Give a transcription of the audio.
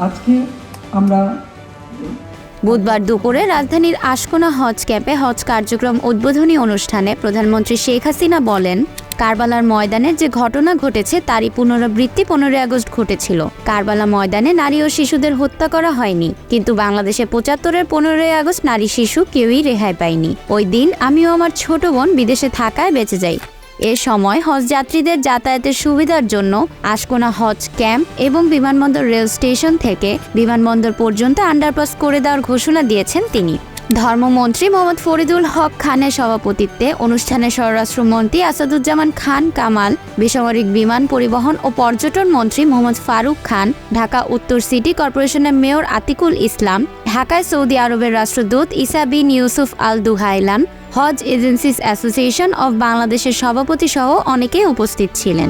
আজকে আমরা বুধবার দুপুরে রাজধানীর আশকোনা হজ ক্যাম্পে হজ কার্যক্রম উদ্বোধনী অনুষ্ঠানে প্রধানমন্ত্রী শেখ হাসিনা বলেন, কারবালার ময়দানের যে ঘটনা ঘটেছে তারই পুনরাবৃত্তি 15 আগস্ট ঘটেছিল। কারবালা ময়দানে নারী ও শিশুদের হত্যা করা হয়নি, কিন্তু বাংলাদেশে 75-এর 15 আগস্ট নারী শিশু কেউই রেহাই পায়নি। ওই দিন আমিও আমার ছোট বোন বিদেশে থাকায় বেঁচে যাই। এ সময় হজ যাত্রীদের যাতায়াতের সুবিধার জন্য আশকোনা হজ ক্যাম্প এবং বিমানবন্দর রেল স্টেশন থেকে বিমানবন্দর পর্যন্ত আন্ডারপাস করে দেওয়ার ঘোষণা দিয়েছেন তিনি। ধর্মমন্ত্রী মোহাম্মদ ফরিদুল হক খানের সভাপতিত্বে অনুষ্ঠানে স্বরাষ্ট্রমন্ত্রী আসাদুজ্জামান খান কামাল, বেসামরিক বিমান পরিবহন ও পর্যটন মন্ত্রী মোহাম্মদ ফারুক খান, ঢাকা উত্তর সিটি কর্পোরেশনের মেয়র আতিকুল ইসলাম, ঢাকায় সৌদি আরবের রাষ্ট্রদূত ইসা বিন ইউসুফ আল দুহাইলান, হজ এজেন্সিস অ্যাসোসিয়েশন অব বাংলাদেশের সভাপতি সহ অনেকেই উপস্থিত ছিলেন।